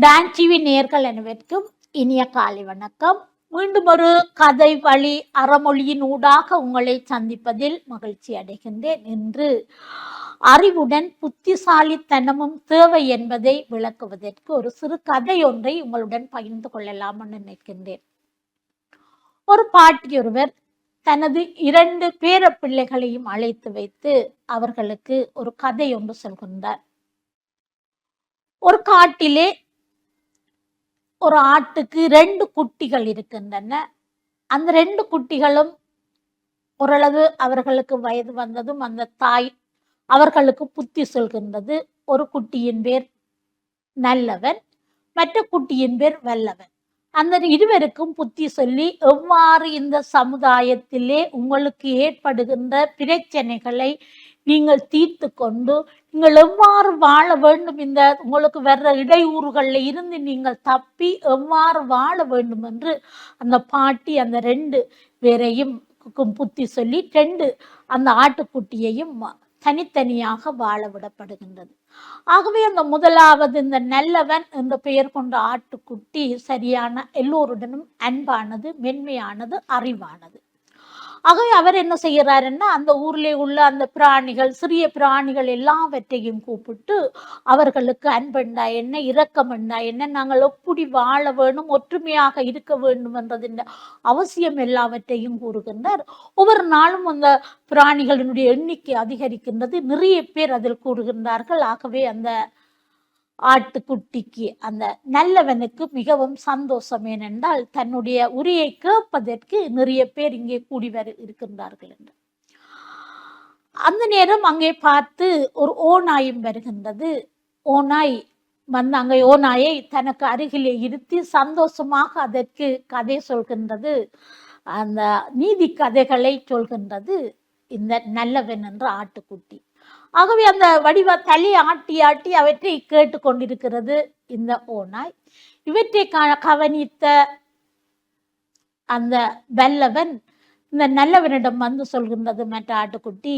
Don TV நேயர்கள் அனைவருக்கும் இனிய காலை வணக்கம். மீண்டும் ஒரு கதை வழி அறமொழியின் ஊடாக உங்களை சந்திப்பதில் மகிழ்ச்சி அடைகின்றேன். இன்று அறிவுடன் புத்திசாலித்தனமும் தேவை என்பதை விளக்குவதற்கு ஒரு சிறு கதை ஒன்றை உங்களுடன் பகிர்ந்து கொள்ளலாம் என்று நினைக்கின்றேன். ஒரு பாட்டியொருவர் தனது 2 பேர பிள்ளைகளையும் அழைத்து வைத்து அவர்களுக்கு ஒரு கதை ஒன்று சொல்கின்றார். ஒரு காட்டிலே ஒரு ஆட்டுக்கு 2 குட்டிகள் இருக்கின்றன. அந்த 2 குட்டிகளும் ஓரளவு அவர்களுக்கு வயது வந்ததும் அந்த தாய் அவர்களுக்கு புத்தி சொல்கின்றது. ஒரு குட்டியின் பேர் நல்லவன், மற்ற குட்டியின் பேர் வல்லவன். அந்த இருவருக்கும் புத்தி சொல்லி எவ்வாறு இந்த சமுதாயத்திலே உங்களுக்கு ஏற்படுகின்ற பிரச்சனைகளை நீங்கள் தீர்த்து கொண்டு நீங்கள் எவ்வாறு வாழ வேண்டும், இந்த உங்களுக்கு வர்ற இடையூறுகளில் இருந்து நீங்கள் தப்பி எவ்வாறு வாழ வேண்டும் என்று அந்த பாட்டி அந்த 2 பேரையும் புத்தி சொல்லி 2 அந்த ஆட்டுக்குட்டியையும் தனித்தனியாக வாழ விடப்படுகின்றது. ஆகவே அந்த முதலாவது இந்த நல்லவன் என்ற பெயர் கொண்ட ஆட்டுக்குட்டி சரியான எல்லோருடனும் அன்பானது, மென்மையானது, அறிவானது. ஆகவே அவர் என்ன செய்கிறாருன்னா, அந்த ஊரிலே உள்ள அந்த பிராணிகள், சிறிய பிராணிகள் எல்லாவற்றையும் கூப்பிட்டு அவர்களுக்கு அன்பெண்டா என்ன, இரக்கமெண்டா என்ன, நாங்கள் எப்படி வாழ வேணும், ஒற்றுமையாக இருக்க வேண்டும் என்றதின் அவசியம் எல்லாவற்றையும் கூறுகின்றார். ஒவ்வொரு நாளும் அந்த பிராணிகளினுடைய எண்ணிக்கை அதிகரிக்கின்றது. நிறைய பேர் அதில் கூறுகின்றார்கள். ஆகவே அந்த ஆட்டுக்குட்டிக்கு அந்த நல்லவனுக்கு மிகவும் சந்தோஷம். ஏனென்றால் தன்னுடைய உரியை கேட்பதற்கு நிறைய பேர் இங்கே கூடி இருக்கின்றார்கள் என்று. அந்த நேரம் அங்கே பார்த்து ஒரு ஓநாயும் வருகின்றது. ஓநாய் வந்து அங்கே ஓநாயை தனக்கு அருகிலே இருத்தி சந்தோஷமாக அதற்கு கதை சொல்கின்றது. அந்த நீதி கதைகளை சொல்கின்றது இந்த நல்லவன் என்ற ஆட்டுக்குட்டி. ஆகவே அந்த வடிவ தலையை ஆட்டி ஆட்டி அவற்றை கேட்டு கொண்டிருக்கிறது இந்த ஓநாய். இவற்றை கவனித்த அந்த வல்லவன் இந்த நல்லவனிடம் வந்து சொல்கின்றது, மற்ற ஆட்டுக்குட்டி,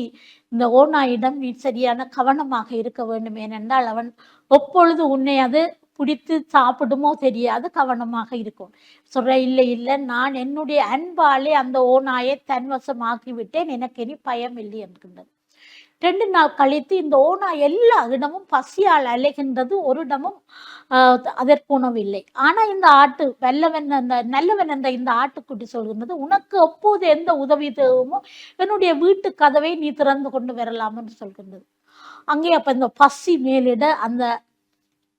இந்த ஓநாயிடம் நீ சரியான கவனமாக இருக்க வேண்டும். ஏனென்றால் அவன் எப்பொழுது உன்னை அது பிடித்து சாப்பிடுமோ தெரியாது, கவனமாக இருக்கும். சொல்ற, இல்லை இல்லை, நான் என்னுடைய அன்பாலே அந்த ஓநாயை தன்வசமாக்கி விட்டேன், எனக்கு இனி பயம் இல்லை என்கின்றது. 2 நாள் கழித்து இந்த ஓநாய் எல்லா இடமும் பசியால் அலைகின்றது. ஒரு இடமும் அதற்கு உணவில்லை. ஆனா இந்த ஆட்டு வல்லவன் அந்த நல்லவன் என்ற இந்த ஆட்டுக்குட்டி சொல்கின்றது, உனக்கு எப்போது எந்த உதவி தேவையுமோ என்னுடைய வீட்டு கதவை நீ திறந்து கொண்டு வரலாம் என்று சொல்கின்றது. அங்கே அப்ப இந்த பசி மேலிட அந்த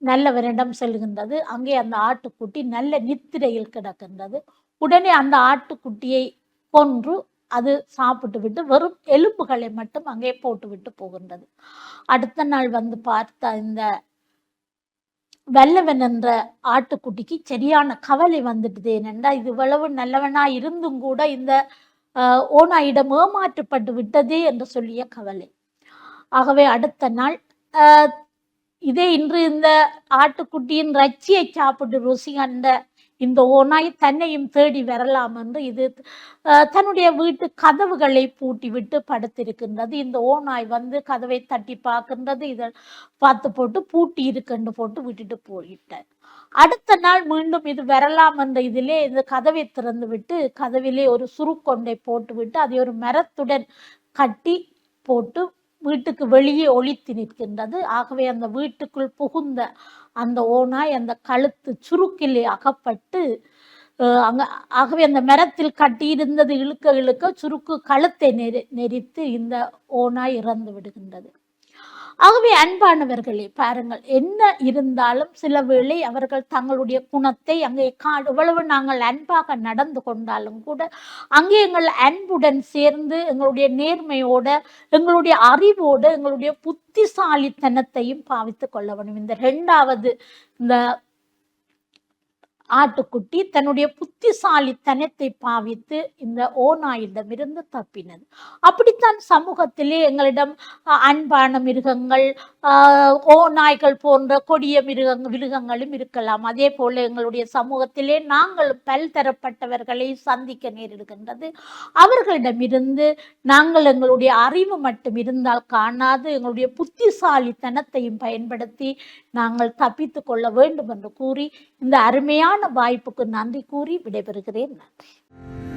நல்லவனிடம் செல்கின்றது. அங்கே அந்த ஆட்டுக்குட்டி நல்ல நித்திரையில் கிடக்கின்றது. உடனே அந்த ஆட்டுக்குட்டியை கொன்று அது சாப்பிட்டு விட்டு வெறும் எலும்புகளை மட்டும் அங்கே போட்டு விட்டு போகின்றது. அடுத்த நாள் வந்து பார்த்த இந்த வல்லவன் என்ற ஆட்டுக்குட்டிக்கு சரியான கவலை வந்துடுது. ஏனென்றா இது இவ்வளவு நல்லவனா இருந்தும் கூட இந்த ஓநாயிடம் ஏமாற்றப்பட்டு விட்டதே என்று சொல்லிய கவலை. ஆகவே அடுத்த நாள் இதே இன்று இந்த ஆட்டுக்குட்டியின் இறைச்சியை சாப்பிட்டு ருசி கண்ட இந்த ஓநாய் தன்னையும் தேடி வரலாம் என்று இது தன்னுடைய வீட்டு கதவுகளை பூட்டி விட்டு படுத்திருக்கின்றது. இந்த ஓநாய் வந்து கதவை தட்டி பார்க்கின்றது. இதை பார்த்து போட்டு பூட்டி இருக்குன்னு போட்டு விட்டுட்டு போயிட்டார். அடுத்த நாள் மீண்டும் இது வரலாம் என்ற இதிலே இந்த கதவை திறந்து விட்டு கதவிலே ஒரு சுருக்கொண்டை போட்டு விட்டு அதை ஒரு மரத்துடன் கட்டி போட்டு வீட்டுக்கு வெளியே ஒளித்து நிற்கின்றது. ஆகவே அந்த வீட்டுக்குள் புகுந்த அந்த ஓநாய் அந்த கழுத்து சுருக்கிலே அகப்பட்டு ஆகவே அந்த மரத்தில் கட்டியிருந்தது இழுக்க இழுக்க சுருக்கு கழுத்தை நெரித்து இந்த ஓநாய் இறந்து விடுகின்றது. ஆகவே அன்பானவர்களே, பாருங்கள், என்ன இருந்தாலும் சில வேளை அவர்கள் தங்களுடைய குணத்தை அங்கே எவ்வளவு நாங்கள் அன்பாக நடந்து கொண்டாலும் கூட அங்கே எங்கள் அன்புடன் சேர்ந்து எங்களுடைய நேர்மையோட, எங்களுடைய அறிவோட, எங்களுடைய புத்திசாலித்தனத்தையும் பாவித்து கொள்ள வேண்டும். இந்த 2வது இந்த ஆட்டுக்குட்டி தன்னுடைய புத்திசாலித்தனத்தை பாவித்து இந்த ஓநாயிடமிருந்து தப்பினது. அப்படித்தான் சமூகத்திலே எங்களிடம் அன்பான மிருகங்கள், ஓநாய்கள் போன்ற கொடிய மிருகங்களும் இருக்கலாம். அதே போல எங்களுடைய சமூகத்திலே நாங்கள் பல்தரப்பட்டவர்களை சந்திக்க நேரிடுகின்றது. அவர்களிடமிருந்து நாங்கள் எங்களுடைய அறிவு மட்டும் இருந்தால் காணாது, எங்களுடைய புத்திசாலித்தனத்தையும் பயன்படுத்தி நாங்கள் தப்பித்துக் கொள்ள வேண்டும் என்று கூறி, இந்த அருமையான வாய்ப்புக்கு நன்றி கூறி விடைபெறுகிறேன். நன்றி.